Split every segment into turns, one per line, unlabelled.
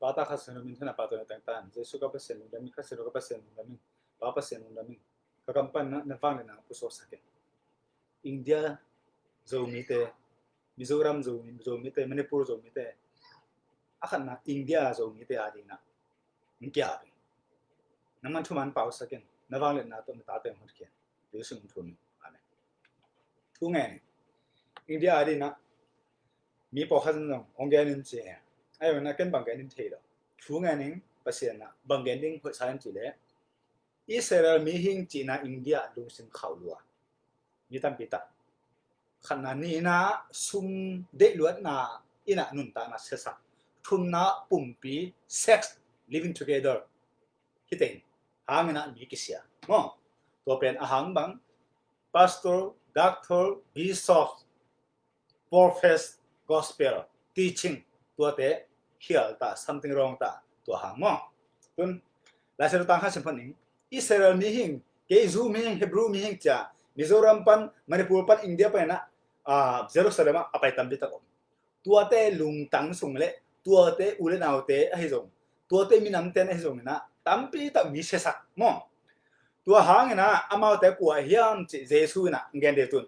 Pata khas no min thana pata na tang tan je suka pasen no dami khas no ka pasen no dami pa pasen no dami ka kampan na wang na puso sake India zo mi te Mizoram zo mi te Manipur zo mi te akan na India zo mi te adi na ngya bi naman thuman pau sake na wang le na to ta te hot kya de sung thun ane thu nge India adi na mi po khan no onggen je ai na ken bang gen the lo thu nge ning pasien na bang gen ding phoi san chi le Israel mi hing chi na India lung sin khau lua mi tam pi ta khana ni na sum de luat na ina nun ta na sesa thun na pumpi sex living together hiteng hangena mi kisia mo to pen ahang bang pastor doctor bishop profess gospel teaching to te heal ta something wrong ta to hang mo tun la ser ta kha sim phaning Israel mi hing ke zu mi hing Hebrew mi hing cha Mizoram pan Manipur pan India pa na Jerusalem apai tam bita ko tua te lung tang sung le tua te ule nau te a hi zong tua te minam ten a hi zong na tampi ta mi se sak mo tua hang na amau te kwa hiam chi Jesu na ngen de tun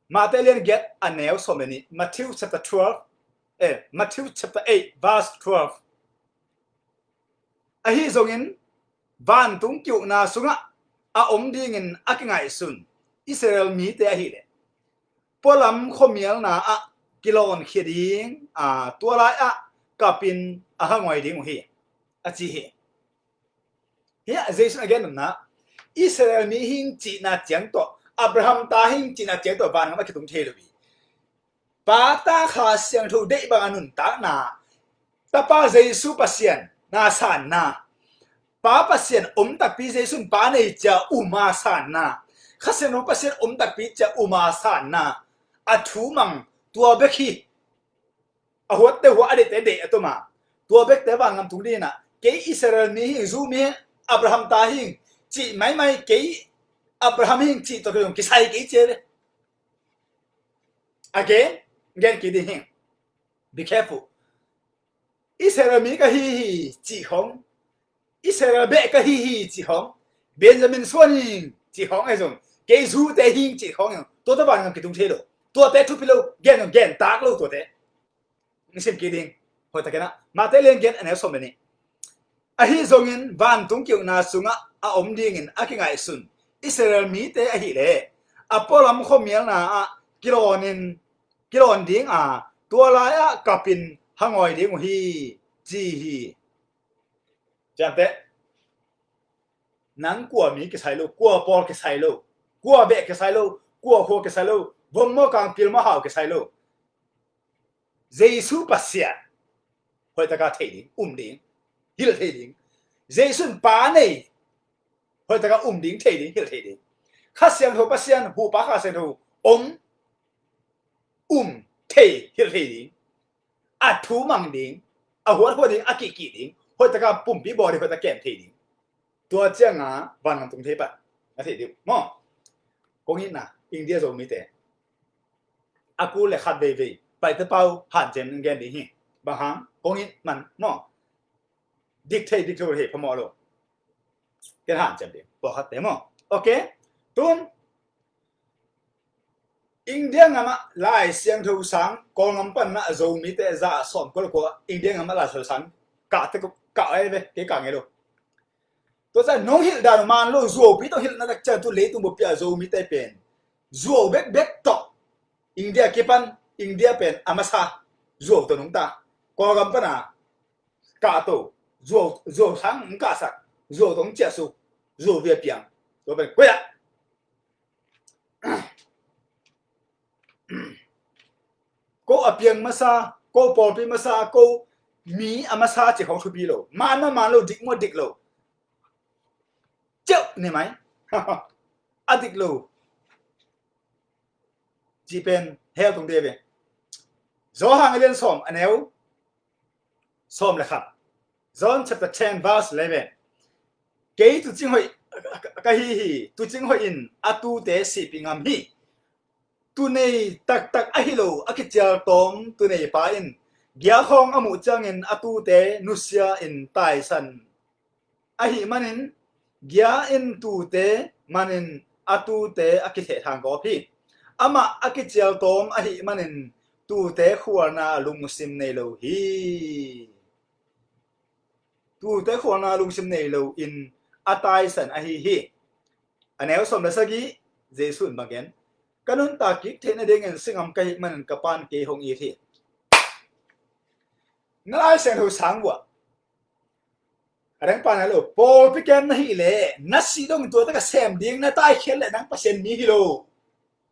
ma te len get a nail so many Matthew chapter 12 Matthew chapter 8 verse 12 a hi zong in van tung kyu na sunga a om ding in akingai sun Israel mi te a hi le polam khomial na a kilon khiding tua lai a kapin a hangoi ding hi a chi hi here Jason again na Israel mi hing chi na chiang to Abraham ta hing chi na chiang to ban ma ki tum the lo bi pa ta kha siang thu de ba anun ta na ta pa Jesu pasien na san na pa pasien ta pi Jesu pa nei cha uma san na khaseno pasien ta pi cha uma san na a thu mang tua bek hi a hot te wa de te de atoma tua bek te ba ngam tung di na ke Israel mi hi zu mi Abraham ta hi chi mai mai ke Abraham hi chi to ke sai ke che again ki di hi be careful Israel mi ka hi chi hong Israel be ka hi chi hong Benjamin Suaning chi hong ai zong ke zu te hi chi hong to ta ba ngam ki tung che do tua te thu pilo gen tak lo tua te sim ki ding hoi ta kena ma te len gen an so many a hi zongin van tung kyu na sunga a om ding in akingai sun Israel mi te a hi le a polam khomial na a kilon ding a tua la a kapin hangoi ding hi ji hi jante nang kwa mi ki sai lo kwa por ki sai lo kwa be ki sai lo kwa ho ki sai lo bommo kang pil ma hao ki sai lo Jesu pasia hoi ta ka thei ding ding hil thei ding Jesu pa nei hoi ta ka ding thei ding hil thei ding kha siang ho pasian hu pa kha sen ho thei hil thei ding a thu mang ding a ho ding a ki ding hoi ta ka pum pi bo hoi ta kem thei ding tua chiang a van ngam tung thei pa a thei ding mo kong hin na India zo mi te aku le khat ve pai te pau han chen ngen di hi ba hang kong hin man mo dictate he pamo lo cái hạn chậm điểm bỏ hạt đấy mà ok tuân India ngama lại xiang thu sáng còn ngắm pan na dầu mi te ra sọn có India ngama lại sửa sáng cả thế cả ấy về cái cả nghe đâu tôi sẽ nói hiện đàn man lo dầu bí tôi hiện na đặc trưng tôi lấy tôi một bia dầu mi te pen dầu bét bét to India kipan India pen amasa dầu tôi nung ta còn ngắm pan à cả tổ dầu sáng cả sạc dầu tống chia su dầu việt biển tôi phải quay lại cô ở biển masa cô bỏ biển masa cô mi amasa chỉ không chụp lo mà lo địch lo chịu này máy à địch lo chỉ bên heo tông đề về gió hàng lên xóm anh éo xóm là khắp John chapter 10 verse 11 cái tu chính hội cái hi tu chính hội in atu te si pingam hi tu nei tak a hi lo a ki chal tom tu nei pa in gia hong amu changin atu te nusia in tai san ahi manin gia in tu te manin atu te akithe thang ko phi ama akichial tom ahi manin tu te khuana lungsim nei lo hi tu te khuana lungsim nei lo in atai san ahi hi anel som la sagi jesun bagen kanun ta ki thena deng singam kai manin kapan ke hong i thi ngai sen ho sangwa rang pa na lo pol piken na hi le nasi dong tu ta ka sem ding na tai khel le nang pasen mi hi lo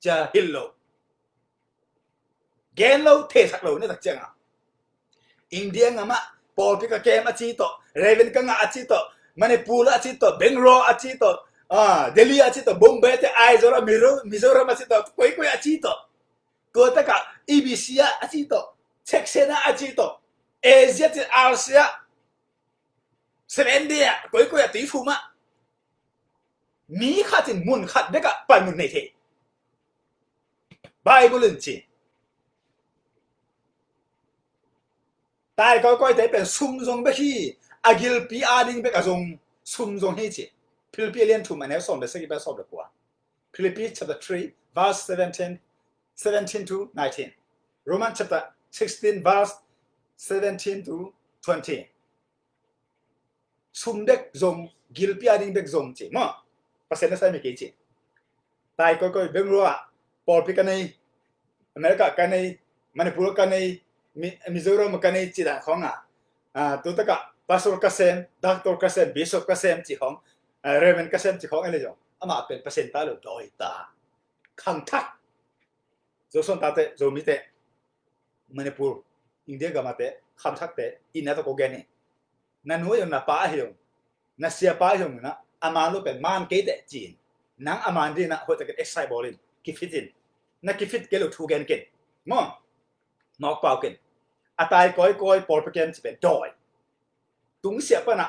cha hil lo gen lo the sak lo ne tak chang a india ngama pol pika kem a chi to raven ka nga a chi to manipur a chi to bengaluru a chi to delhi a chi to bombay te aizora mizoram a chi to koi a chi to tu ta ka ebc a chi to seksena a chi to asia te asia sevendia koi a ti fu ma mi khatin mun khat de ka pan mun nei the bible chi tai coi thấyเป็นซุ่มซงไปที่อากิลปีอาดิงไปกับซงซุ่มซงให้จีฟิลิปปีเลียนถูกมันแล้วส่งแต่สิ่งที่เป็นสอบดีกว่าฟิลิปปี chapter 3 verse 17 to 19 Roman chapter 16 verse 17 to 20ซุ่มเด็กซงกิลปีอาดิงเด็กซงจีมั้งภาษาเนี่ยใช่ไหมกี่จีtai coiเรื่องรัวปอลปีกันในอเมริกากันในมณิปุรกันในมิโซรัมกันในจีนของตัวตะกะพาสตอร์กัสเซมด็อกเตอร์กัสเซมบิชอปกัสเซมจีของเรเวนกัสเซมจีของอะไรจ้ะอามาเป็นเปอร์เซ็นต์ตาลุดอยตาขังทักโจส่วนตาเตโจมิเตมณิปุรอินเดียกับมาเตขังทักเตอินนัตโกเกนี่นั่นหัวอย่างน่ะป้าเหี่ยวน่ะเสียป้าเหี่ยวนะอามาลุเป็นมันเกตจีนนังอามันดีนะหัวจะเกิดเอ็กไซบอลินกิฟิตินนักกิฟิตเกลุทูเกนกินมั้งนอกเปล่ากินอาตายก้อยปอลเปเกนจะเป็นดอยตุงเสียปะนะ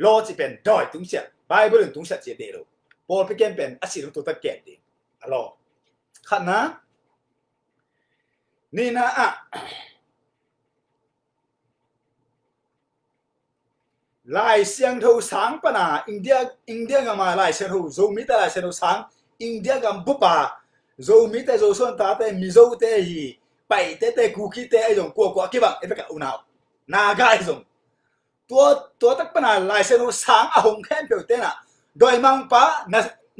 โลจะเป็นดอยตุงเสียไบเบิลตุงเสียจะเดโรปอลเปเกนเป็นอาศิลป์ตัวตะเกียบดีอะโลขันนะนี่นะลายเสียงทูสังปะนะอินเดียกันมาลายเสียงทูโจมิตาลายเสียงทูสังอินเดียกันบุปผาโจมิตาโจส่วนตาเตมิโจเตฮีไปเตคุกิเตไอจงกัวกี่บังเอฟกะอุณาวนากาไอจงตัวตักปนาลายเซนุสางอาหงแค่เดียวเตนะโดยมังปะ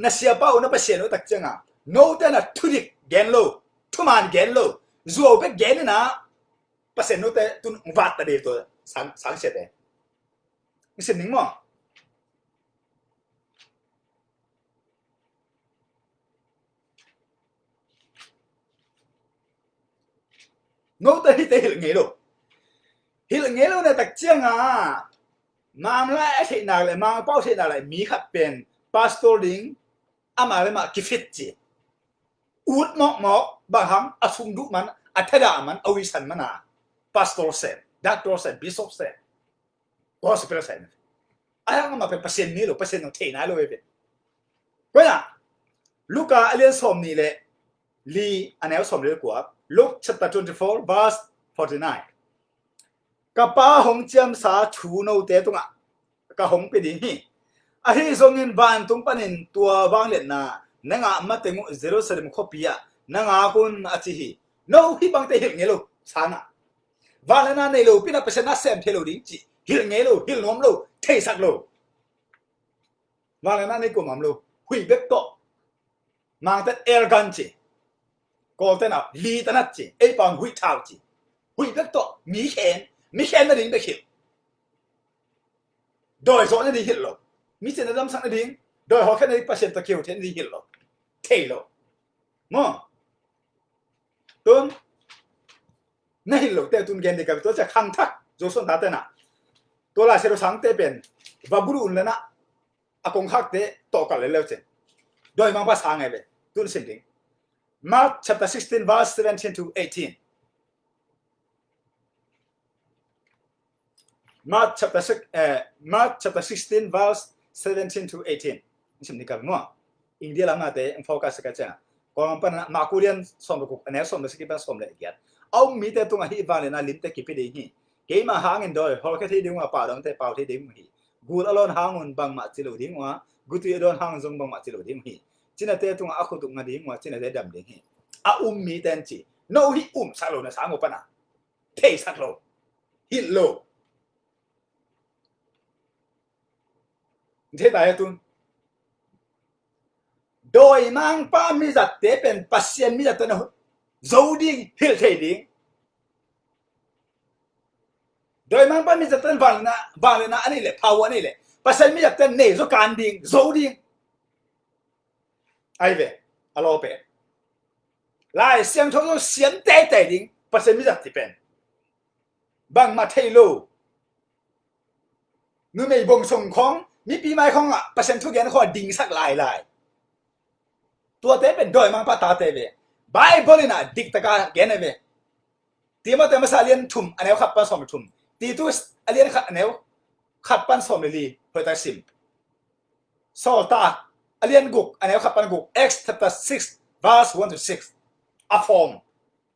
นาเสียป้าอุณปัสเซนุตักจังอ่ะโน้เตนะทุดิกเกนโลทุมันเกนโลจูเอาไปเกนนะปัสเซนุเตตุนวัดตะเดียวตัวสังเสตเตนี่สิ่งหนึ่งมั้งโน้ตที่เตหิลเงี้ยโลเนี่ยตักเจียงมาแล้วไอ้ที่นั่นเลยมาเป้าที่นั่นเลยมีขับเป็นพาสตอร์ดิงอามาเลยมากิฟิตจีอุดหมอกบางครั้งอสุงดุมันอัฐดามันอวิสันมันพาสตอร์เซนด็อกเตอร์เซนบิชอปเซนกอสเปอร์เซนไอ้ยังมาเป็นเปอร์เซ็นต์นี้หรือเปอร์เซ็นต์ของเทน่าเลยเป็นก็อย่างลูกาเอเลียนสมนี่เลยลีอันนี้สมเลยกว่าLuke chapter 24 verse 49 Kapa hong chiam sa chu no te tunga ka hong pe ding hi a hi zongin ban tung panin tua wang let na nanga matengu Jerusalem khopia nanga kun achi hi no hi bang te hil ngelo sana walana nei lo pina pesena sem thelo ding chi hil ngelo hil nom lo thei sak lo walana nei ko mam lo hui bek to mang ta air gun chiก็แต่น่ะลีตนัดจีไอ้ปองหุยเท้าจีหุยเล็กตัวมีแขนนั่นเองไปเขียวโดยโซนนั่นเองเห็นหรอมีเส้นดำสักนั่นเองโดยเขาแค่ในเปอร์เซ็นต์ตะเกียวเท่านั้นเองเห็นหรอเท่หรอมั้งตุนนั่นเห็นหรอแต่ตุนเกณฑ์เด็กกับตัวจะขังทักโจส่วนตาเต้น่ะตัวลายเซลล์สังเตเป็นวาบุรุนเลยนะอากงคักเตโตกันเลยแล้วเจนโดยมังภาษาไงเบตุนสิ่งเดีย Mark chapter 16 verse 17 to 18 Mark chapter 16 verse 17 to 18 นี่สิ่งนี้กันมั้งอินเดียหลังมาเตะโฟกัสกันจ้ะก่อนปันมาคุเรียนสมบุกอันนี้สมบุกสกิปสมเลยเกียร ông mi te tung hi van le na lim te ki pe ding hi ke ma hang en doi hol ka thi ding wa pa dong te pau thi ding hi gul alon hangun bang ma chi lo ding wa gutu adon hang jong bang ma chi lo ding hi china te tung a khu tung nga ding wa china te dam ding hi a mi ten chi no hi sa lo na sa ngo pa na te sak lo hi lo thế tại tôi đôi mang pa mi giặt tế bên pasien mi giặt tên nào giấu đi hiểu thể đi đôi mang pa mi giặt tên vàng na anh ấy lệ power anh ấy lệ pasien mi giặt tên này do can đi giấu đi ai về alo về lại xem cho nó xiên tê tê đi pasien mi giặt thì bên bằng mặt thay lô người mày bông sông khong mi pi mai khong à pasien thu gen kho đinh sắc lạiตัวเต้เป็นดอยมังปะตาเตเวไบเบิลน่ะดิกตะกาเกนเวตีมาเตมาซาเลียนทุมอันเอวขับปันสมทุมตีตุสอันเลียนขัดอันเอวขับปันสมลีเพื่อตัดสิมโซตาอันเลียนกุกอันเอวขับปันกุก X chapter 6 verse 1 to 6 a form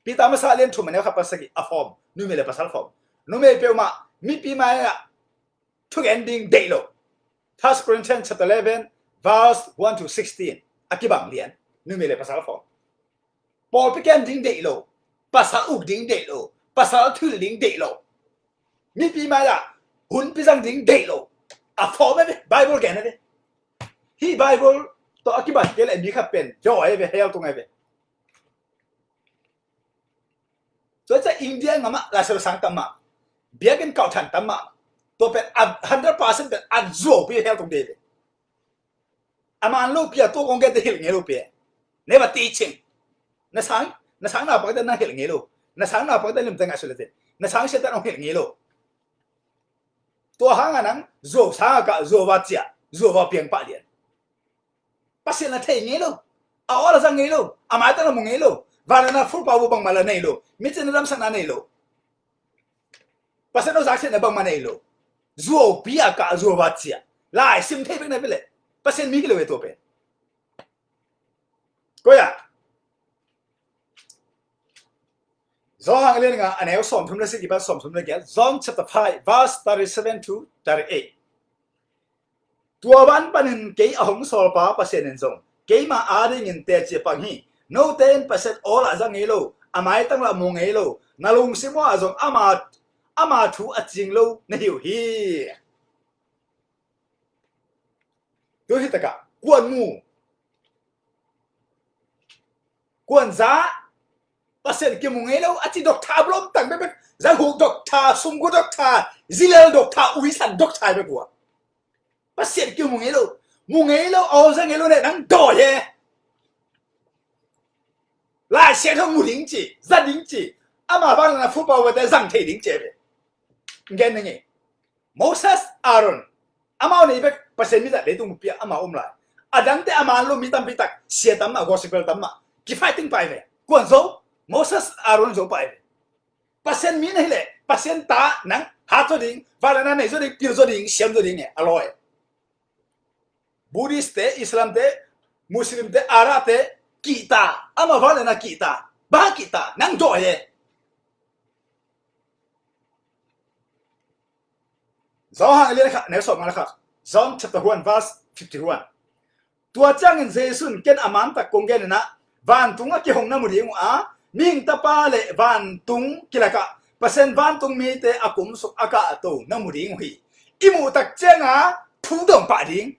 ปีตามาซาเลียนทุมอันเอวขับปันสกิ a form นูเมเลปัสซัลฟอร์มนูเมเปียวมามีปีมาอ่ะทุก ending เดโล First Corinthians chapter 11 verse 1 to 16อากิบังเลียนนึกไม่เลยภาษาละฟอปอลไปแกนดิ้งเดโลภาษาอุกดิ้งเดโลภาษาทื่อดิ้งเดโลมีปีมาละหุ่นปีจังดิ้งเดโลอ่ะฟอไม่เป็นไบเบิลแกนนะเว้ฮีไบเบิลตัวอากิบังเกลมีขับเป็นย่อยเว้เฮลตรงไงเว้ส่วนจะอินเดียงมาลาเซลสังตัมมาเบียกันเก่าทันตัมมาตัวเป็น100%เป็นอัดโซ่ไปเฮลตรงเดย์อามันลูกเปียตัวกงเกตเฮลเงี้ยลูกเปียเนี่ยว่าตีชิงนาสังน่ะปกตินั่งเฮลเงี้ยลูกนาสังน่ะปกติลืมตั้งอาชีพเลยนาสังเชื่อแต่น้องเฮลเงี้ยลูกตัวหางอันนั้นโซ่สังกับโซ่ว่าเจียโซ่ว่าเปียงปะเดียนปัสเซนน่ะเทเงี้ยลูกเอาอะไรสังเงี้ยลูกอามาตั้งละมุงเงี้ยลูกวาระน่ะฟุตบอลบังมาละเงี้ยลูกมิจฉาเนี่ยรำสังนั่นเงี้ยลูกปัสเซนเราสักเซนน่ะบังมาเงี้ยลูกโซ่เปียกับโซ่ว่าเจียไล่ซิมเทเป็นไงไปเลยปัสเซนมีกี่โลเวตัวเป็นก็อย่าJohn เรื่องงานอันนี้สมทุนได้สิกี่บาทสมทุนได้แก่ John chapter 5 verse 37 to 38ตัวบ้านปันหินเกี่ยหงสอปาเปอร์เซ็นต์นึงเกี่ยมาอาดิงินเตจิปังฮีโน้ต10%ออลอาจังเงโลอาไม่ตั้งละมงเงโลนาลุงซิมัวอาจงอามาถูอจิงโลนี่หิวฮีตัวที่ตะกะกวนงูกวนจ้าภาษาเกี่ยวกับเงาอาทิตย์ด็อกทาบล้มตั้งไปเป็นจังหูด็อกทาซุ่มกูด็อกทาซิเลลด็อกทาอุยสันด็อกทาไปกว่าภาษาเกี่ยวกับเงามุงเงาเอาจังเงาเนี่ยนั่งด่อเย่ลายเสียทั้งมูลิงจีจันลิงจีอามาบ้านนั้นฟุตบอลวันแต่จังเทลิงจีไปเงี้ยนี่โมเสสอารอนอามาเนี่ยเป็นภาษามิตรเลยตุ้งเปียอามาเลยอาดังแต่อามาลูมิตัมปิตักเสียตัมมากอสิเปิลตัมมากี่ไฟติ้งไปเลยกวนโซMoses Aaron zo pai pasien mi nei le pasien ta nang ha zo ding vala na nei zo ding pil zo ding siam zo ding ne aloi Buddhist te Islam te Muslim te Ara te kita ama vala na kita ba kita nang do ye zo hang le kha ne so ma kha John chapter 1 verse 51 tua chang in Jesus ken aman ta kong gen na van tunga ki hong na mu ding a Ming tapa le van tung kilaka pasen van tung mi te akum sok aka to namuring hui imu tak chenga thu dong pa ding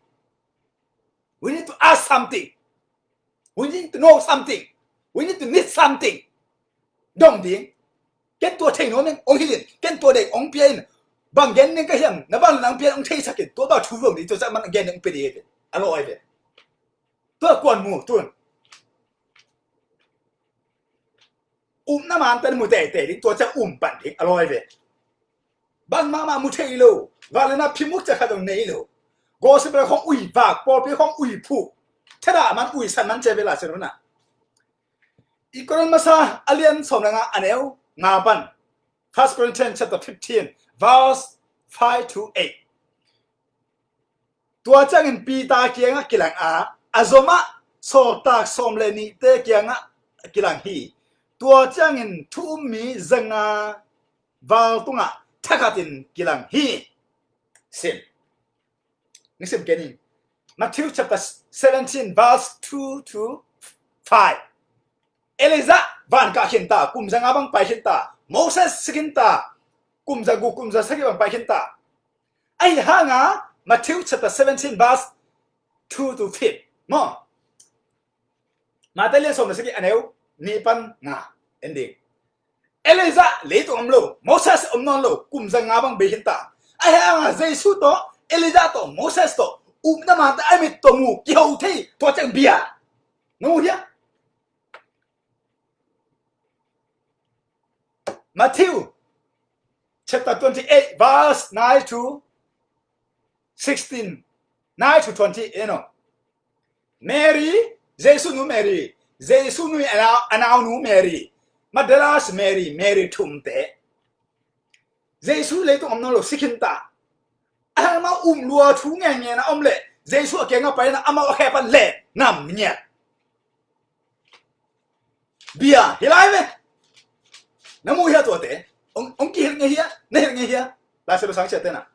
we need to ask something we need to know something we need to need something dong ding ken tua thei no neng ong hilin ken tua dek ong pien bang gen neng ka hiam na bang nang pien ong thei sakin tua ba thu dong di to sa man gen neng pe di alo ai ve tua kwan mu tuanน้ำมันเป็นมือเตะตัวจะปั่นทิ้งอร่อยเลยบางมามุเทยโลว่าเลยนะพิมุกจะขัดตรงนี้โลโกสิเป็นของอุยปากปอเป็นของอุยผูกถ้าด่ามันอุยสันมันเจเวลาเช่นนั้นนะอีกคนมาซาอเลียนสมงาอันเอวงาบัน First Corinthians chapter 15 verse 5 to 8ตัวจะเงินปีตาเกียงกิลังอาโซมาโซตากสมเลนีเตเกียงกิลังฮีต tua chang in thu mi zanga vào tunga thakatin kilang hi sim ni sim kenin Matthew chapter 17 verse 2 to 5 Eliza van ka hinta kum zanga bang pai hinta Moses sikinta kum zagu kum za sagi bang pai hinta ai hanga Matthew chapter 17 verse 2 to 5 mo Matalia som sagi aneu ni pan nga ending Eliza lấy tụi ông lô Moses ông non lô cùng rằng ngã bằng bề hiện ta ai hang à Jesus to Eliza to Moses to na mà ta ai mit to mu ki hậu thi to chẳng bia ngu hiya Matthew chapter 28 verse 9 to 16 9 to 20 you know Mary Jesus nu Mary Jesus nu anao nu Mary Madalas Mary tumte. Jesus lấy tụi ông nó lột xích ta. Mà lùa chú nghe nghe na ông lệ. Jesus ở kia ngã bay na ama ở khe pan lệ nằm nhẹ. Bia hi lại về. Nó mua hết tuổi thế. Ông kia nghe hia, này nghe hia. Là sẽ sáng chết thế nào?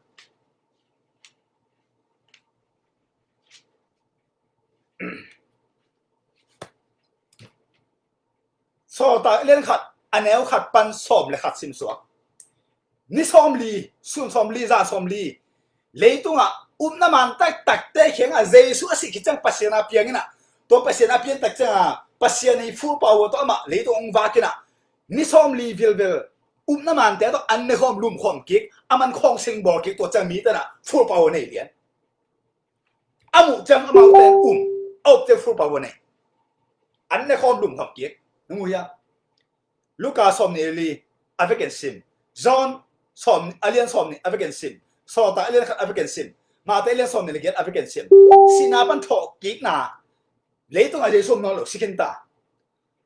So ta lên khát anh em khát pan xóm lại khát sim suak ni xóm li xuân xóm li ra xóm li lấy tung à na man tách tách tê khéng à dây suốt sĩ cái trang pasien à piang na to pasien à piang tách trang à pasien này full power to mà lấy tung ông vác na ni xóm li vil na man té to anh này khom lùm khom kick aman khong sing ball kick to trang mi ta na full power này liền amu trang amau té ốp té full power này anh này khom lùm khom kick đúng không ya Luca som ni li African sim John som alien som ni African sim so ta alien African sim ma ta alien som ni get African sim sinapan tho kik na leitung a jesum no lo sikinta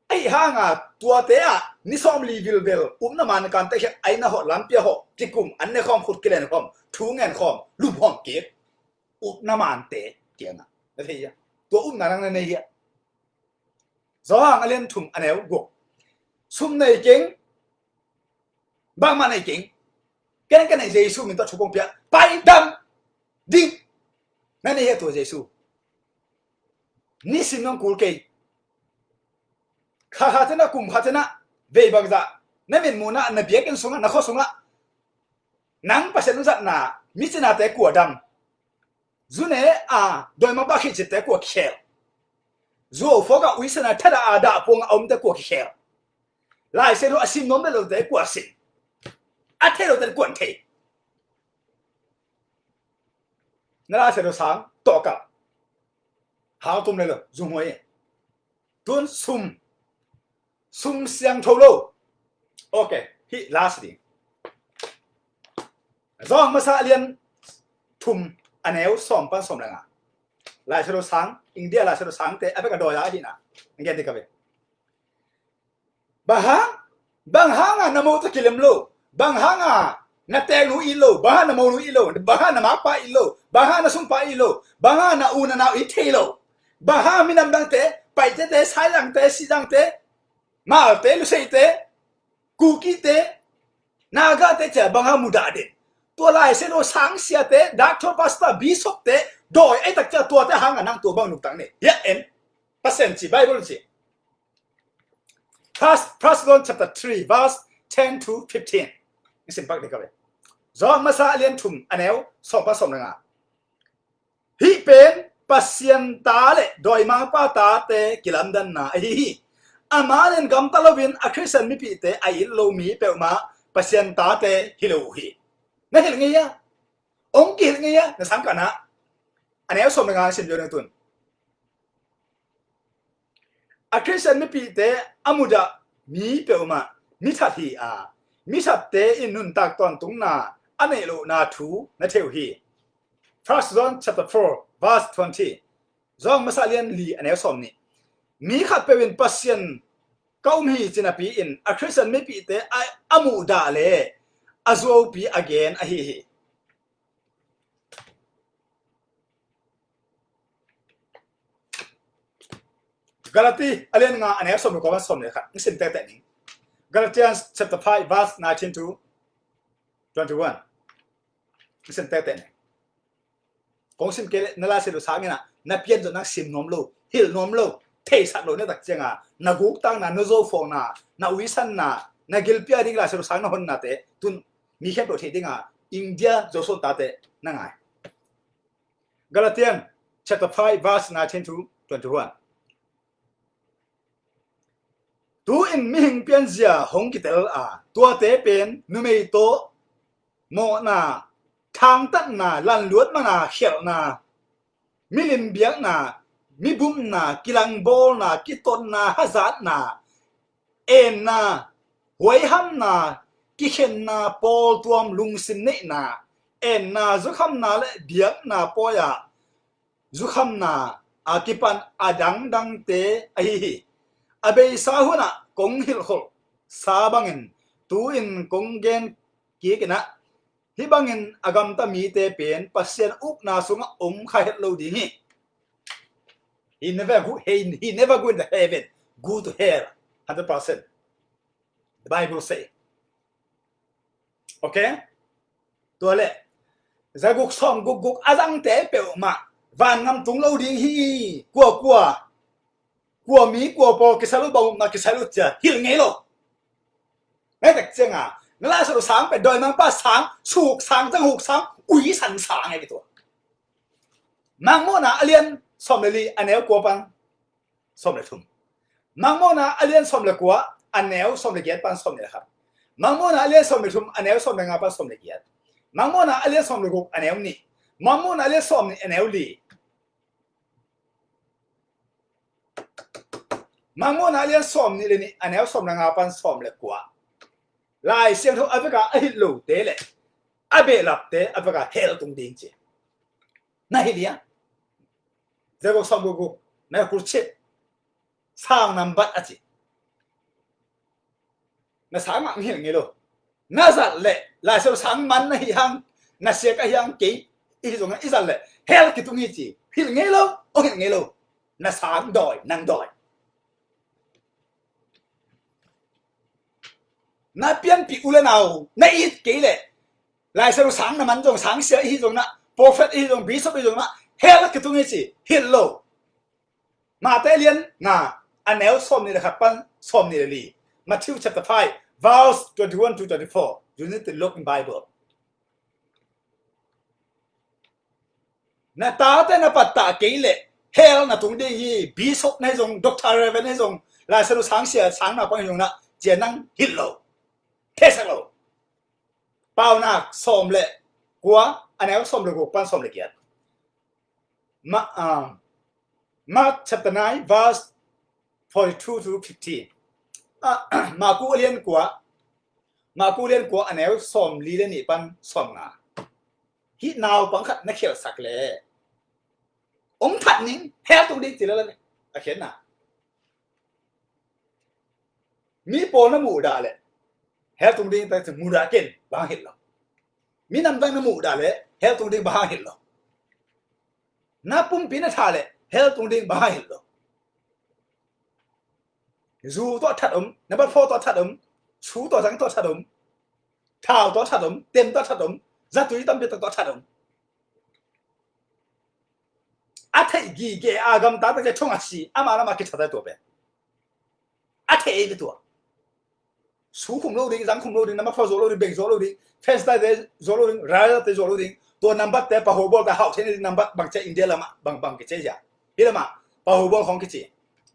ai hanga tua te a ni som li vil na man kan te ai na ho lampia ho tikum an ne khom khut kilen khom thu ngen khom lum hom kik na man te tianga na thei ya tua na nang nei ya do hang alien thum aneu go sum này chính bang mà này chính cái này Giêsu mình ta chụp công việc bay đâm đi ngay này tuổi Giêsu ni xin nông cùi cây khá thế na cùng khá thế na về bằng dạ nên mình muốn na biết cái súng na khó súng á nắng bác sĩ nó dặn là mi chỉ là té của đâm dù này à đôi mắt bác khi chỉ té của khéo dù phó cả uy sinh là thật là đã phong ông té của khéo lại sẽ lo xin nón bên đầu đấy của xin, à thế đầu đấy quần thế, nó sẽ lo sáng tỏ cả, hao tôm này rồi dùng ngoài, tuôn sum xiang thâu lô, ok, hi last thing, do mà sa liên thum anh éo xóm pan xóm này à, lại sẽ lo sáng, India lại sẽ lo sáng thế, ai phải cả đòi lại hi na, anh nghe đi cả vậy. Bang hanga na mo to kilem lo bang hanga na te nu ilo bang na mo nu ilo bang na mapa ilo bang na sumpa ilo bang na una na itelo bang minam dang te pai te sai lang te si dang te ma te lu sei te kuki te naga te cha bang muda de to lai se no sang sia te doctor pastor bishop te doi ai tak cha to te hanga nang to bang nuk tang ne ya en pasen chi bible chi First John chapter 3 verse 10 to 15. Isin pak dikabe. Do masa alien thum aneu som pa som nga. Hi pen pasien ta le doi ma pa ta te kilam dan na hi. Amalen gam talovin a Christian mi pi te ai lo mi pe ma pasien ta te hilu hi. Na hil ngi ya. Ong ki ngi ya na sang kana. Aneu som nga sim jo na tun. A Christian mi pi te amuda mi pe ma mi that hi a mi sap te in nun tak ton tung na ane lo na thu na theu hi. First John chapter 4 verse 20 zong masalian li ane som ni mi khat pe win pasien kaum hi china pi in a Christian mi pi te amu da le azo pi again a hi Galati alien nga ane som ko som ne khat sin te te ni Galatians chapter 5 verse 19 to 21 listen tete ne kong sim ke nala se do sang na na pian zo nang sim nom lo hil nom lo thei sat lo ne tak chenga na guk tang na no zo fong na wisan na gilpia ding la se do sang na hon na te tun mi khem do the dinga India zo so ta te na ngai Galatians chapter 5 verse 19 to 21 tu in mi hing pian zia hong ki tel a tua te pen nu mei to mo na thang tat na lan luat ma na khel na milim biak na mi bum na kilang bol na kiton na hazat na en na hoi ham na ki khen na pol tuam lung sim ne na en na zu kham na le biak na poya zu kham na akipan adang dang te ai abe sahuna kong hil khol sabangin tu in kong gen ki kena hi bangin agam ta mi te pen pasien up na sunga kha het lo ding he never go in the heaven go to hell 100% the Bible say okay tua le za guk som guk azang te pe ma van ngam tung lo ding hi của Mỹ của bò cái sao bông mà cái sao chả hiểu nghe lo nghe được chưa à nó là sao sáng phải đòi mang ba sáng sụp sáng răng hụt sáng úy sẵn sáng ngay cái tuổi mang mô na alien xóm lì anh éo của pan xóm lì thùng mang mô na alien xóm lì của anh éo xóm lì ghét pan xóm lì khác mang mô na alien xóm lì thùng anh éo xóm lì ngà pan xóm lì ghét mang mô na alien xóm lì gục anh éo nị mang mô na alien xóm lì anh éo lì mang mô na liên xóm ni lên anh éo xóm là ngà pan xóm lệ quá lại xem thôi áp cái ấy lù té lệ áp bể lập té áp cái hell tung điên chứ này đi à giờ có xóm có này cũng chết sang năm bắt à chứ nó sáng mạng hiểu nghe luôn nó giật lệ lại xem sáng mắn này hăng nó sẽ cái hăng kỹ ý dùng ý giật lệ hell cái tung gì chứ hiểu nghe luôn ông hiểu nghe luôn nó sáng đòi năng đòi na pian pi ule nào na ít kỹ lệ lại sao sáng là mắn dùng sáng sớm ít dùng na prophet ít dùng bishop ít dùng na hell cái tung gì hello mà tây liên na anh éo xóm này là khát pan xóm này là gì Matthew chapter 5 verse 21 to 24 you need to look in Bible na ta tên na bắt ta kỹ lệ hell na tung đi gì bishop này dùng doctor reverend này dùng lại sao sáng sớm sáng nào bằng dùng na chỉ năng hello thế sao lo bao nạc xóm lệ của anh éo xóm lệ của pan xóm lệ kiệt Mark chapter 9 verse 42 to 15 mà cú liên của anh éo xóm lý lên nhị pan xóm ngà hít nào bằng khát nó khéo sạc lệ ông thật nín heo tụi đi chỉ là này à khiến nào mi bò nó mù đà lệ heo tung đi ta mù đà kiến bang hết rồi mi nằm vang nó mù đà lệ heo tung đi bang hết rồi na pum pin nó thà lệ heo tung đi bang hết rồi dù to thật nó bắt phô to thật chú to trắng to thật thảo to thật tiền to thật ra túi tâm biết to thật à thấy gì cái à gam ta cái chung à xí à mà nó mà cái thật đấy bé à thấy cái tuổi số khủng lâu đi, rắn khủng lâu đi, nắm bắt phao lâu đi, bình lâu đi, festa de lâu đi, rải de lâu đi,ตัวnắm bắtแต่ปะหัวบอลแต่เขาเช่นนี้นำบัตรบางเจ้าอินเดียละมาบางกิจเจ้านี่ละมาปะหัวบอลของกิจ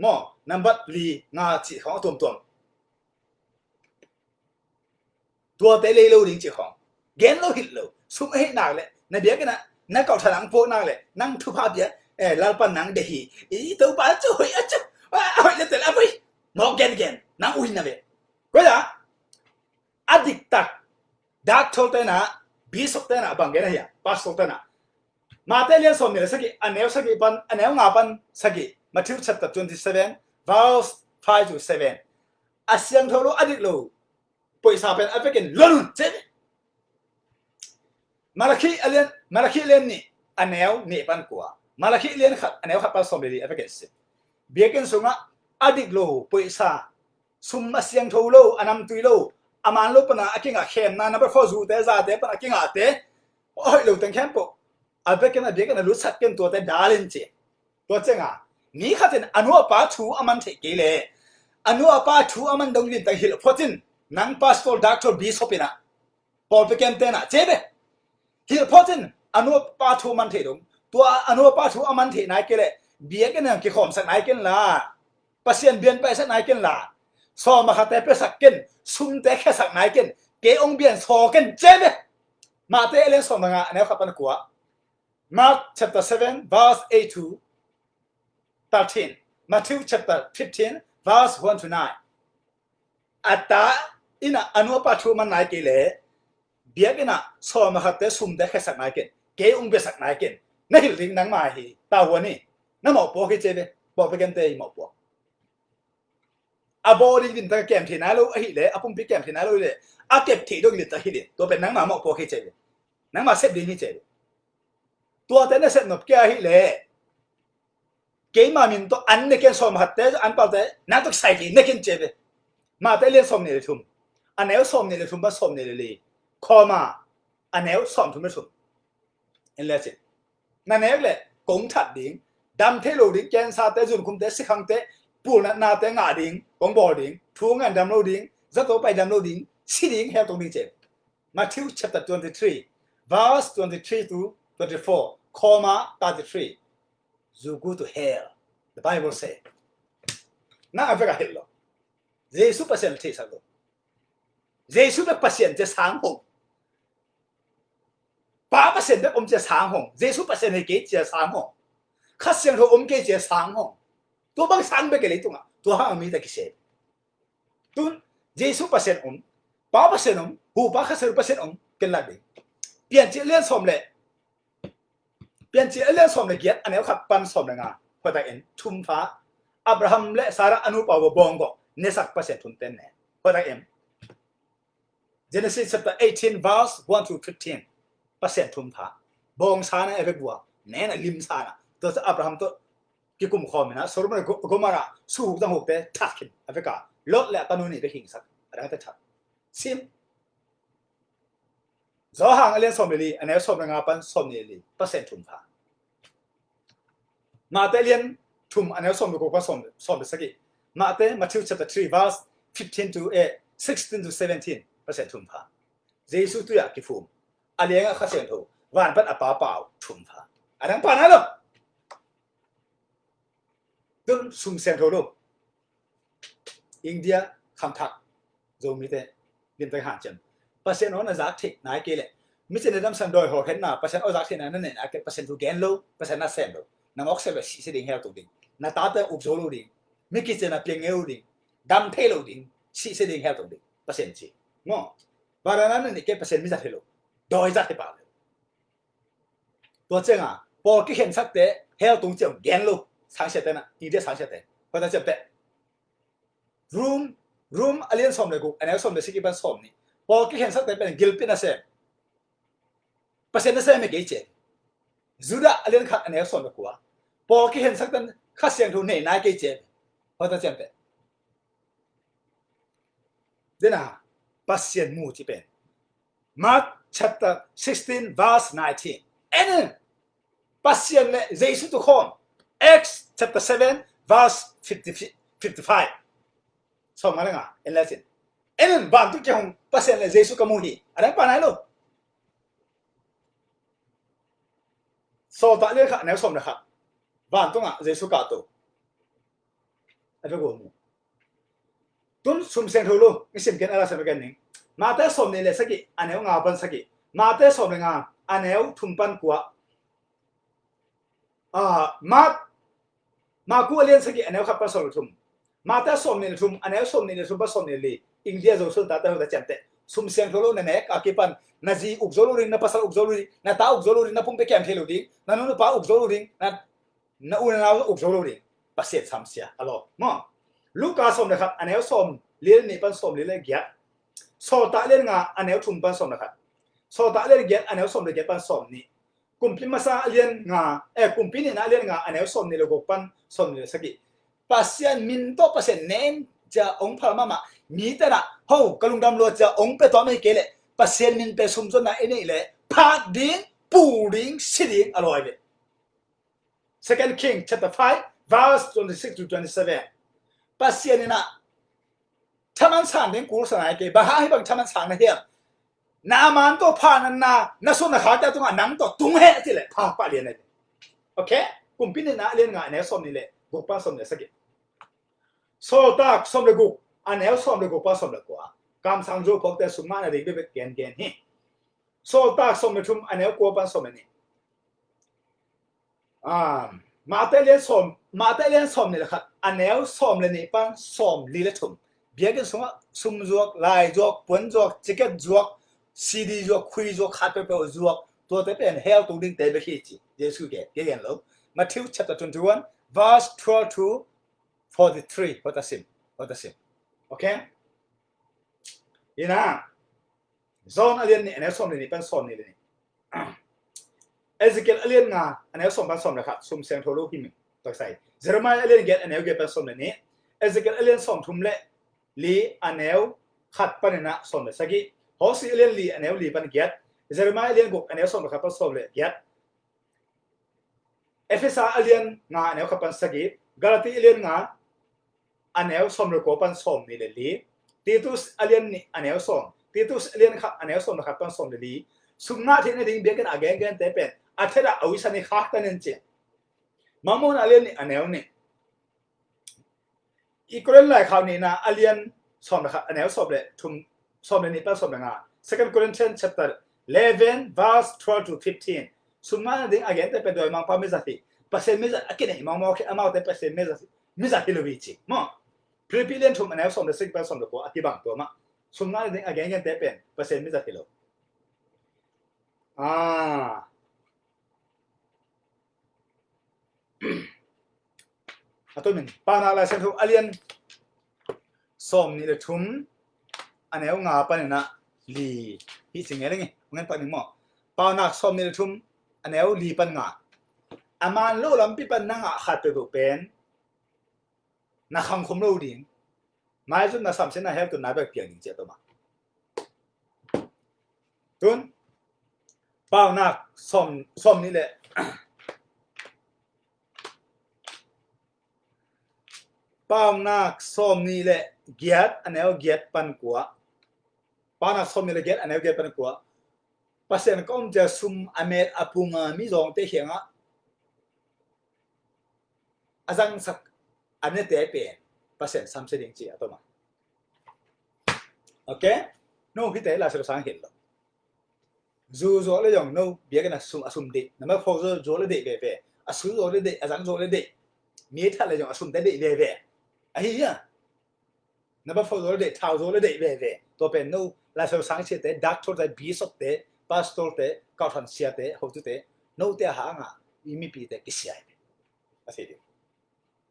มอนำบัตรลีงาจีของตัวเตะเลยดิ้งจีของเกนเราหินเราสุ่มให้หนักเลยในเบี้ยกันนะนักเก่าถนังพวกนักเลยนั่งทุบภาพเบี้ยลาลปันนังเดฮีอีตัวป้าจุยอ่ะจุว้าวเดี๋ยวแต่ละไปมองเกนนั่งอุ้ยนะเบี้ยก็จะadik tak dak tholte na bisok te na bang gena ya pasok te na mate lian som ne sagi aneu sagi pan aneu nga pan sagi Matthew chapter 27 verse 5 to 7 asyang tholo adik lo poisa pen apekin lon che malaki lian ni aneu ni pan kwa malaki lian khat aneu khat pan som li apekin se biakin sunga adik lo poisa ซุ่มมาเสียงโทโลอันนำตุยโลอามันโลปนะอากิงอาเข้มนะนับไปข้อจูเตะซาเตะปนะอากิงอาเตะโอ้ยเราตั้งแคมป์ปุ๊อาเบกันอาเบกันรู้สักกันตัวแต่ดาลินเจตัวเจ้านี่ข้าเป็นอนุอาปาทูอามันเทกิเลอนุอาปาทูอามันดงลินตั้งฮิลพอตินนังพาสตอร์ด็อกเตอร์บีสโอปินะพอลเปกันเตนะเจ็บฮิลพอตินอนุอาปาทูมันเทดงตัวอนุอาปาทูอามันเทนายกิเลเบียกันเนี่ยกี่ข่มสักนายกันล่ะปัสยันเบียนไปสักนายกันล่ะสอมาขัดแต่ไปสักกันซุ่มแต่แค่สักนายกันเกองเบียนสอกันเจ็บมาเตเล่นสอมังอ่ะเนี่ยขับปันกัว Mark chapter 7 verse 8 to 13 Matthew chapter 15 verse 1 to 9อัตตาอินะอนุปัตถุมันนายกิเลเบียกินะสอมาขัดแต่ซุ่มแต่แค่สักนายกันเกองเบียนสักนายกันนั่นหิลิงนังมาฮีตาหัวนี่นั่นหมอปัวกี่เจ็บบอกไปกันเตยหมอปัวอาบอดีดินตะแกมที่นั่นลูกฮิเลอาปุ่มพิแกมที่นั่นลูกเลยอาเก็บที่ดงลิตาฮิเลตัวเป็นนังมาหมอปัวกี่เจ็บนังมาเสพดีนี่เจ็บตัวแต่เนี่ยเสพหนบแก่ฮิเลเกมามินตัวอันเนี่ยแกสอมหัดแต่อันเปล่าแต่นั่นต้องใส่ดีเนี่ยแกเจ็บมาแต่เลี้ยงสอมเนี่ยเลยทุ่มอันเนี้ยสอมเนี่ยเลยทุ่มบ้าสอมเนี่ยเลยคอมาอันเนี้ยสอมทุ่มไม่ทุ่มเห็นแล้วสินั่นเองเลยกงถัดดิ่งดำเทโลดิ่งแกนซาแต่จุนคุมแต่สิขังแต่ปูนนาแต่งาดิ่งกงบอดิ่งทุ่งเงินดำโลดิ่งจะตัวไปดำโลดิ่งสิดิ่งเฮลตรงนี้เจ็บ Matthew chapter 23 verse 23 to 24 comma 33 you go to hell the Bible say น่าเอาไปกับเฮลล์เยซูเปอร์เซ็นต์ที่สักตัวเยซูเป็นเปอร์เซ็นต์จะสางหงป้าเปอร์เซ็นต์เป็นจะสางหงเยซูเปอร์เซ็นต์ให้เกจะสางหงข้าเสียงเขาเกจะสางหงตัวบางสางไปกันเลยตัวตัวห้างมีแต่กิเศษตัวเยซูเปอร์เซ็นต์ป้าเปอร์เซ็นต์หูป้าข้าเสียงเปอร์เซ็นต์กันละเดียเปลี่ยนจีเลี้ยนสมเลยเปลี่ยนจีเลี้ยนสมเลยเกียรติอันนี้ขับปันสมเลยงาพอแต่เอ็นทุ่มฟ้าอับราฮัมและซาร่าอนุปาวบองก็เนสักเปอร์เซ็นต์ทุนเต้นแน่พอแต่เอ็น Genesis chapter 18 verse 1 to 15 เปอร์เซ็นต์ทุ่มฟ้าบองซานะเอเวกบัวแน่นลิมซานะตัวอับราฮัมตัวกิคุมคอมนะสรุปมันก็มาละสู้ตั้งหกเตะทักขินเอเวกาลดและตอนนี้ไปหิงสักอะไรก็ทักซิมจอห่างเลี้ยงสมเลยอันนี้สมงาปันสมเลยเปอร์เซ็นต์ทุ่มฟ้ามาเตเลียนทุ่มอันนี้สมดูก็สมสักกี่มาเตมาทิว chapter 3 verse 15 to 16 to 17 เปอร์เซ็นต์ทุ่มฟ้าเยซูตัวอยากกิฟูมอันเลี้ยงข้าเสียงถูกวันปันอปาเปล่าทุ่มฟ้าอันนั้นปานะลูกต้นซุ่มเสียงถูกลูกอินเดียคำทักโจมีแต่ลิมไปหาจันเปอร์เซ็นต์นั้นจากที่นายเกลี่ยมิจฉาดำสันโดยหัวเห็นนะเปอร์เซ็นต์จากที่นั่นเนี่ยเปอร์เซ็นต์ถูกแกนโลเปอร์เซ็นต์น่าเซมโลนั่งออกเซลล์สิ่งเดียวตัวดิ่งน่าตาเตออุบโจลูดิ่งมิกิจน่าเพียงเอวดิ่งดำเทโลดิ่งสิ่งเดียวตัวดิ่งเปอร์เซ็นต์จีง้อบารานั้นเนี่ยเปอร์เซ็นต์มิจฉาเทโลโดยจากที่ป่าเลยตัวเจ้าอ่ะพอคิดเห็นสักแต่เฮลตรงเจ้าแกนโลสังเกตนะอินเดียสังเกตเพราะนั่นจะเป็นroom อเลียนสมเลยกูอันนี้สมเลยสิกี่เป็นสมนี่พอคิดเห็นสักแต่เป็นกิลปินะเซมเปอร์เซ็นต์นั่นเซมไม่เกี่ยเจจูดาอเลียนขัดอันนี้สมเลยกูพอคิดเห็นสักแต่ข้าเสียงถูกเนี่ยนายเกี่ยเจเพราะนั่นจะเป็นเดี๋ยวนะเปอร์เซ็นต์มูที่เป็น Mark chapter 16 verse 19เอ็นเปอร์เซ็นต์เลยเยซูทุกคน Acts chapter 7 verse 55สองมาแล้วไงเอ็นเลสินเอ็นบางทุกอย่างเปอร์เซ็นต์เลยเยซูกับมูฮีอะไรปานไหนลูกโซตาเรียกค่ะแนวสมนะครับบางตัวอ่ะเยซูกับตัวอะไรก็งูตุนสุ่มเสียงทูลูนี่สิ่งเกินอะไรสักอย่างหนึ่งมาแต่สมนี่เลยสักกี่อันนี้งาปันสักกี่มาแต่สมเลยงาอันนี้ทุ่มปันกัวมากูเรียนสักกี่อันนี้ขับปันสมทุ่มมาแต่สมนี่ทุ่มอันนี้สมนี่ทุ่มปันสมนี่เลยอินเดียจะสุดท้ายเราจะจำเตะสุ่มเสียงทูลูนั่นเองอากิปันนาจีอุกโจลูริงนาภาษาอุกโจลูริงนาตาอุกโจลูริงนาพุ่งไปแคมเทลูริงนาโนป้าอุกโจลูริงนาอูนาอุกโจลูริงภาษาสามเสียอะลอมั้งลูกกาสมนะครับอันนี้สมเรียนนี่ปันสมเรียนเกียรโซตาเรียนงาอันนี้ทุ่มปันสมนะครับโซตาเรียนเกียรอันนี้สมเรียนเกียรปันสมนี่กุมพิมาซาเรียนงากุมพินี่นะเรียนงาอันนี้สมนี่เราก็ปันสมนี่สักกี่ภาษามินโตภาษาเนม จะองพามามามีแต่ละเฮากลุงดำรัวจะองไปต่อไม่เกลเปอร์เซ็นต์มินไปซุ่มจนนะไอ้นี่แหละพาดิ้งปูดิ้งสิดิ้งอร่อยเลย Second King chapter 5 verse 26 to 27เปอร์เซ็นต์นี่นะถ้ามันสั่งเรื่องกูสนายเกบ้าให้บางถ้ามันสั่งนะเฮียนามันตัวพานันนาส่วนนะเขาจะต้องนังตัวตุ้งเฮที่เลยพาปะเรียนเลยโอเคกลุ่มพี่นี่นะเรียนงานเนี่ยสมนี่เลยกุปป้าสมเนี่ยสักกี่โซตักสมเลยกุอันเนี่ยสมเลยกุปป้าสมเลยกว่าการสังโจพกแต่สุมาเนี่ยเด็กๆเกณฑ์นี่โซตักสมเลยทุ่มอันเนี่ยกุปป้าสมเลยนี่มาเตเลียนสมนี่แหละครับอันเนี่ยสมเลยนี่ปังสมลีเลยทุ่มเบียกันสมว่าซุ่มจวกลายจวกปนจวกจิกเก็ตจวกซีดีจวกคุยจวกคัดไปเป็นจวกตัวแต่เป็นเฮลตัวดิ้งเตะไปขี้จีเยซูเกย์แล้วMatthew chapter 21 verse 12 to 43 what does it okay อีน่ะโซนอเลียนนี่อันนี้ส่วนนี้เป็นส่วนนี้เลยเอเซเกลอเลียนงาอันนี้ส่วนเป็นส่วนนะครับสุ่มเสียงโทรลูกหิมิตัวใส่เจอร์มาอเลียนเกตอันนี้เกตเป็นส่วนนี้เอเซเกลอเลียนส่วนทุ่มเละลีอันนี้ขัดปันนะส่วนเลยสักกี่ฮอสซี่อเลียนลีอันนี้ลีปันเกตเจอร์มาอเลียนกุกอันนี้ส่วนนะครับเป็นส่วนเลยเกตเอฟเอสอาเลียนงาอันนี้ขับปันสกิกาลาตีอาเลียนงาอันนี้สมรภูปันสมนี่เลยลีติตุสอาเลียนนี่อันนี้สมติตุสอาเลียนขับอันนี้สมนะครับปันสมเลยลีสุงนาที่นี่ดิ้งเบียกันอาเกนเกนเตเป็นอัฐระอวิสันนี่ขาดตันนั่นเจ้มามูนอาเลียนนี่อันนี้นี่อีกคนหลายคราวนี้นะอาเลียนสมนะครับอันนี้สมเลยทุ่มสมเลยนี่ปันสมเลยงา Second Corinthians chapter 11 verse 12 to 15สุมาดิ้งอาเกนแต่เป็นโดยมังพามิจัติเปอร์เซ็นต์มิจัติกินไอ้มังมอคอามาแต่เปอร์เซ็นต์มิจัติโลวิจิมั้งพรีพิเลียนทุ่มอันนี้ส่งเด็กสิ่งเป็นส่งเด็กว่าอธิบังตัวมั้งสุมาดิ้งอาเกนแต่เป็นเปอร์เซ็นต์มิจัติโลตัวหนึ่งปานาลาเซนทุอาเลียนส่งนี่เลยทุ่มอันนี้งาปนนะลีที่สิ่งอะไรเงี้ยงั้นปนหนึ่งมั้งปานาส่งนี่เลยทุ่มอันนี้ลีปันงาอามันโลลำปีปันนั่งขัดไปบุเป็นนักขังคุมโลดิ่งไม่จุดนักสามเส้นนักเฮลตุนนักแบบเปลี่ยนจริงเจ้าตัวมาตุนเป้านักส้มนี่แหละเป้านักส้มนี่แหละเกียรติอันนี้เกียรติปันกัวเป้านักส้มนี่แหละเกียรติอันนี้เกียรติปันกัวภาษาอังกฤษจะซุ่มอเมริกาปุ่งมีสองเตะเขียงอาจารย์สักอันนี้เตะเป็นเปอร์เซ็นต์30จริงๆตัวมาโอเคโน้พี่เตะลาสุดสังเกตแล้วจู่ๆเลยอย่างโน้เบียกันนะสุ่มเด็กนั่นหมายความว่าจู่ๆเลยเด็กเบ้ๆจู่ๆเลยเด็กอาจารย์จู่ๆเลยเด็กมีท่าเลยอย่างสุ่มเด็กเบ้ๆไอ้เหี้ยนั่นหมายความว่าเด็กเท้าจู่ๆเลยเด็กเบ้ๆตัวเป็นโน้ลาสุดสังเกตเตะดักทุกเตะบีสเตะพาสตอร์เตะก้าวทันเสียเตะหัวจุดเตะโน้เตะหางอ่ะอีมีปีเตะกิเสียไปอะไรดี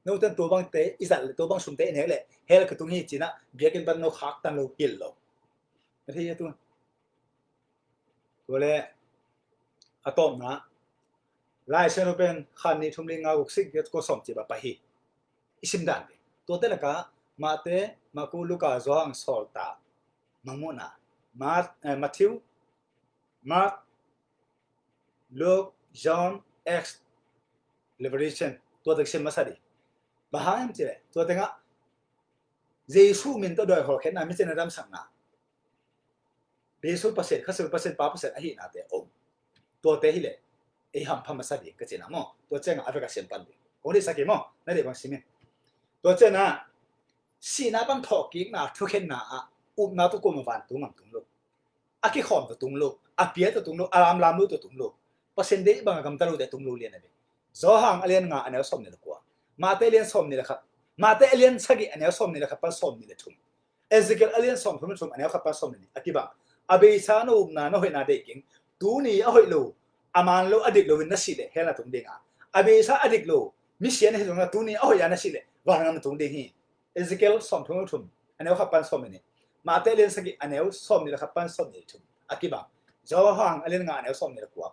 โน้ตตัวบางเตะอีสันตัวบางสุ่มเตะเนี่ยแหละเฮลคือตรงนี้จีน่ะเบียกันบันโน้ขักตันโลกิลโลอะไรอย่างตัวเล่อะตอมนะไล่เส้นเป็นขันนี้ทุ่มลิงเอากุศิกยัดก็สมจีบไปฮีอิสิมดันตัวเตละกะมาเตมาคูลูกาจองสอลตามังมุนามาทิวมาลูกจอห์นเอ็กซ์ลิเบอเรชันตัวเด็กเซมมาสดีบ้าหามจีเลยตัวเด็กอะเจสูมินตัวโดยขอแค่นั้นไม่ใช่ในรำสังนาเบสูเปอร์เซ็นต์ข้าศึกเปอร์เซ็นต์ป้าเปอร์เซ็นต์ไอ้หน้าเตะอมตัวเตะฮิเลไอ้หำพมาสดีก็เจนะมั้งตัวเจ้าแอฟริกาเซนปันดีคนที่สักกี่มั้งนั่นเด็กบางสิ่งตัวเจ้าน่ะสีน้าบังทอกิ้งน่ะทุกเห็นน่ะน่าตุกุมวันตุงมันตุงลูกอากิขอมตัวตุงลูกอาเปียตัวตุงลูกอารามลามลูกตัวตุงลูกเปอร์เซ็นต์เด็กบางกำตะลูกเด็กตุงลูกเรียนอะไรโซฮังเรียนงานอันนี้สมนี่แหละกว่ามาเตเรียนสมนี่แหละครับมาเตเรียนสักกี่อันนี้สมนี่แหละครับปันสมนี่แหละทุ่มเอซิเกลเรียนสมทุ่มทุ่มอันนี้ครับปันสมนี่อากิบังอาเบซาโนอุมนาโนเฮนาเด็กกิงตูนี่เอาให้ลูอามันลูอดีตลูวินนัสสิเลเฮล่าตุงเด้งอาเบซาอดีตลูมิเชียนให้ตรงนั้นตูนี่เอาให้ยานัสสิเลวางงานตุงเด้งฮีเอซิเกลสมทุ่มทุ่มอันนี้ครับปันสมนี่มาเตเรียนสักกี่อันนี้สมนี่แหละครับปันสมนี่ทุ่มอากิบังจอฮังเรียนงานอันนี้สมนี่แหละกว่า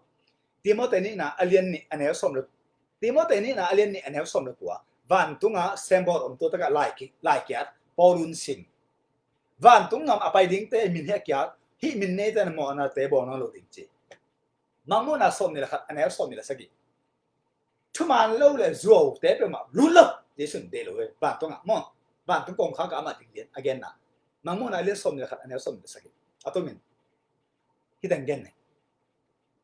ทีมอเตนี่นะเรียนนี่อันนี้สมเลยทีมอเตนี่นะเรียนนี่อันนี้สมเลยกว่าวันตุงะเซมบอลตัวตะกะไลค์ ปอลุนสิงวันตุ้งงำอภัยดิ้งเตมินเฮียกยาฮิมินเนเตนมอนาเตบอนาโลดิ้งจีมังมุนาสมนี่แหละครับอันนี้สมนี่แหละสักกี่ทุกมันเล่าเลยจั่วเตะไปมาลุ้นเลยเดี๋ยวสุดเดลเลยวันตุ้งอ่ะมั่งวันตุ้งกงข้างกับมาดิ้งเลียน again นะมังมุนาเรื่องสมนี่แหละครับอันนี้สมนี่แหละสักกี่อัตโนมินที่ดังเด่นเนี่ย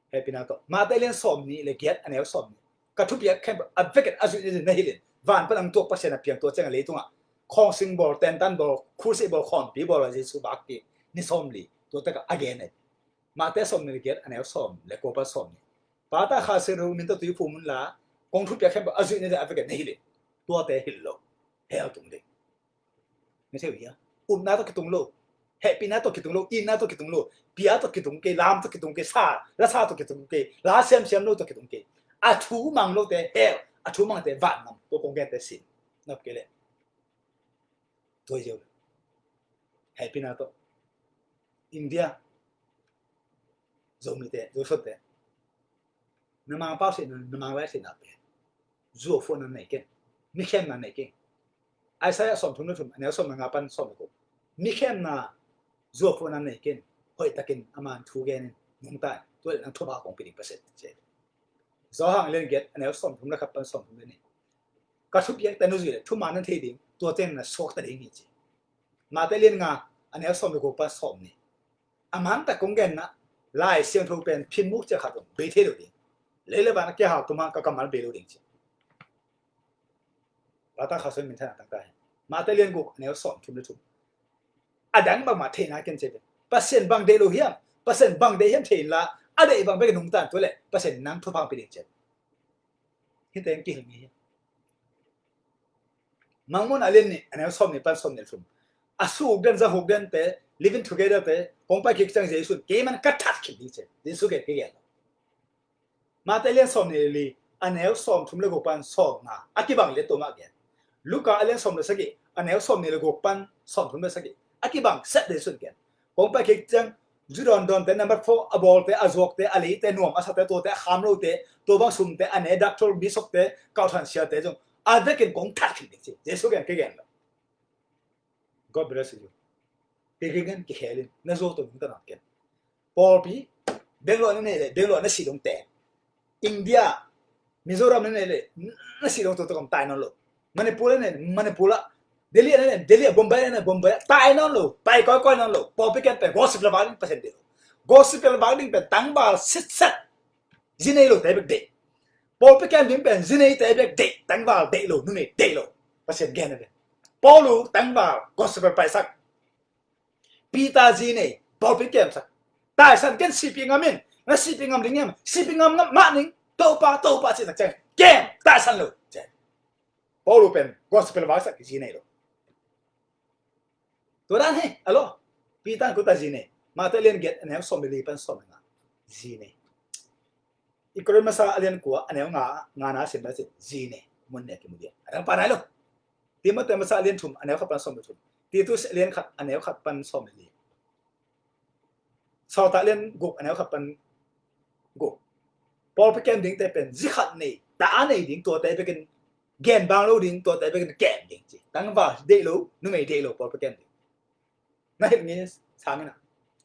เฮปินาโตมาแต่เรื่องสมนี่เลยเกียรอันนี้สมนี่กระทุบยักษ์แค่อัดเฟกต์อาจุนี่ไม่เห็นวันเป็นอันตัวปัจเจกเพียงตัวเจ้าเลยตุ้งอ่ะของสิงบอลเตนตันบอลคูซิบอลคอนปีบอลอะไรสุบักกี้นี่สมลีตัวแต่ก็ again เนี่ยมาแต่สมนี่เลยเกียรอันนี้สมเลยโคปัสสมนี่ป้าตาข้าศึกรู้มินตัวที่ฟูมุนละกองทุบยักษ์แค่อาจุนี่อัดเฟกต์ไม่เห็นตัวแต่เห็นโลเฮลตุ้งเด็กไม่ใช่หรือยังอุ้มน้าตัวกิตุงโลเฮปินาตัวกิตุงโลอินนาตัวกิตุงโลปีอาตัวกิตุงเกลามตัวกิตุงเกซาและซาตัวกิตุงเกลาเซียมโลตัวกิตุงเกอาทูมังโลเตเฮลอาทูมังเตวันนำตัวคงแก่เตสินนับเกลตัวเดียวเฮปินาตัวอินเดียโจมิเตโจสุดเตนมังป้าสินนมังไว้สินับเปโจฟูนันไหนเก่งมิเข้มนันไหนเก่งไอ้สายสมทุนนุ่มอันนี้สมงาปันสมกูมิเข้มน่ะจัวฟูนันเนี่ยกินหอยตะกินอามันทูเกนนุ่งตายตัวนั้นทุบหาของปีนี้%เจ็ดจ้าหางเล่นเก็ตอันนี้สมทุนนะครับปันสมทุนเนี่ยก็ทุบยังแต่นู้นสิทุบมันนั่นที่ดิ่งตัวเต็มน่ะโชคแต่ดิ่งนี่จีมาแต่เล่นงาอันนี้สมกูปันสมนี่อามันแต่คงเกนนะไล่เสียงทุบเป็นพิมพ์มุกจะขาดตรงเบทีดูดิ่งเล่นบ้านแก่หาตัวมันก็กำมันเบลูดิ่งจีเราตั้งข้อสังเกตต่างๆมาแต่เรียนกูเนี่ยสอนทุนได้ทุนอาดังบางมาเทน่าเกินเจ็บเปอร์เซ็นต์บางเดโลเฮียมเปอร์เซ็นต์บางเดเฮียมเทนละอะไรบางไปกันนุ่งตาตัวเล่เปอร์เซ็นต์นั่งทุบพังไปเด็กเจ็บเห็นแต่ยังกี่หึงนี้มังมุนอะไรนี่อันนี้สอนนี่เป็นสอนเนี่ยทุนอาสูกเดินจะหกเดินเตะ living together เตะคงไปคิดจังเจสุดเกมันกัดทัดขึ้นดีเจ็บดิสุกเกตเกี่ยมาแต่เรียนสอนนี่เลยอันนี้สอนทุ่มเล็กปันสอนนะอากิบังเลี้ยตัวมากเกี่ยลูกการเรียนสอนเลยสักกี่อันนี้สอนนี่เล็กปันสอนทุ่มเลยสักกี่อากิบังเสร็จเลยสุดเกี่ยคงไปคิดจังจุดโดนเตะ number 4อบอลเตะอาจวกเตะอะไรเตะน่วมอาศัยเตะตัวเตะขามโลเตะตัวบางสุ่มเตะอันนี้ดักทอลบิสกเตะก้าวทันเชียเตะจงอาจจะกินกงทัดขึ้นดีเจสุกันกี่เงี้ยละ God bless you กี่เงี้ยกี่เฮลินนั่นโซ่ตัวมึงตระหนักกันพอปีเบงโลนั่นเนี่ยเบงโลนั่นสิลงเตะอินเดียมิโซรัมนั่นเนี่ยนั่นสิลงตัวตะกำตายนั่นโลมันเนี่ยพูดเนี่ยมันเนี่ยพูดละเดลี่นั่นเนี่ยเดลี่บอมเบย์นั่นบอมเบย์ตายนั่นโลไปก้อยนั่นโลพอปีกันไปกอสิบละบาทนี่เปอร์เซ็นต์เดียวกอสิบละบาทนี่เป็นตั้งบาลสิบจีน่าโลแต่เป็นเด็กพอปีกันเป็นจีน่าแต่เป็นเด็กตั้งบาลเด็กโลนู่นนี่เด็กโลเปอร์เซ็นต์แก่นั่นเลยพอลูตั้งบาลกอสิบไปสักปีตาจีน่าพอปีกันสักตายสันกันสิบปีงามินนั่นสิบปีงามลิงยังสิบปีงามมาหนึ่งโตปาจีนักเจนเกมตายสันโลเจนพอลูเป็นกอสิบละบาทสักจีน่าโลตัวนั้นเฮ้อโลปีตังกุตาจีเน่มาเตเลียนเกตอันนี้สมบีเป็นสมงาจีเน่อีกคนมาซาเลียนกัวอันนี้งานาเสร็จจีเน่มันเนี่ยกี่มุดเดียอันนั้นปานไหนลูกที่มาเตมาซาเลียนทุ่มอันนี้เขาเป็นสมบีทุ่มที่ตัวเลียนขัดอันนี้เขาเป็นสมบีชาวตาเลียนกุกอันนี้เขาเป็นกุกพอไปเกมดิ้งแต่เป็นจิขัดนี่แต่อันนี้ดิ้งตัวแต่เป็นเกมบางลูดิ้งตัวแต่เป็นเกมดิ้งจีตั้งว่าเดลูนู่นไม่เดลูพอไปเกมดิ้งนั่นเงี้ยสามีน่ะ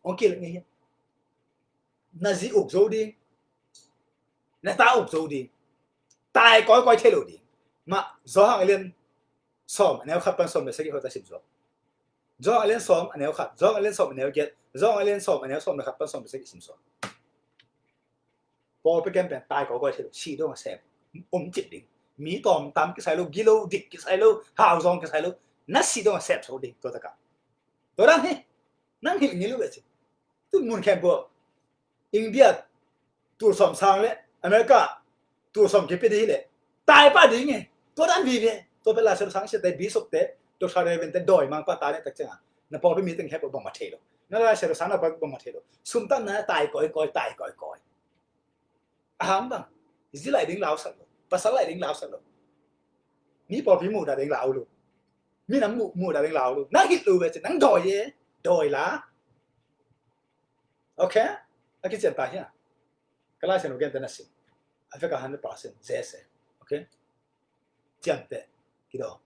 โอเคเลยเงี้ยน่าจะอุกโจดีน่าตาอุกโจดีตายก้อยเทโลดีมาจ้องเรียนซ้อมอันนี้ขับเป็นซ้อมเป็นสิ่งที่เขาจะสิบจ้องเรียนซ้อมอันนี้ขับจ้องเรียนซ้อมอันนี้เก็ตจ้องเรียนซ้อมอันนี้ซ้อมนะครับเป็นซ้อมเป็นสิ่งที่สิบพอไปเกมเป็นตายก้อยเทโลชีดมาเสพจิตดิ้งมีตอมตามกิสายโลกิโลดิกกิสายโลหาวซองกิสายโลน่าชีดมาเสพโจดิ้งตัวตะการตัวนั้นเฮ้นั่งหิ้งนี่รู้ไหมสิทุกมุนแคมป์อินเดียตัวสมสางเลยอเมริกาตัวสมเก็บไปดีเลยตายป้าดีไงตัวนั้นวีเนี่ยตัวเป็นราชสังเสด็จบีสุกเตะตัวชาเรเวนเตดอยมังป้าตายเนี่ยตักจังอ่ะนั่นพอไปมีตั้งแค่บังมาเทโลนั่นราชสังนั่นบังมาเทโลสุนทรนะตายก้อยตายก้อยอาหารบ้างสิไหลดิ้งลาวสักหรอภาษาไหลดิ้งลาวสักหรอนี่พอพิมูดาดิ้งลาวลูกมีน้ำมูดาดิ้งลาวลูกนั่งหิดลูกเลยจะนั่งดอยเย่ดอยละโอเคอากิเจนตาเฮียก็ไล่เส้นโอเคแต่นั่นสิอาฟิกา100%เจ๊เซ่โอเคเจียมเตะกี่ดอก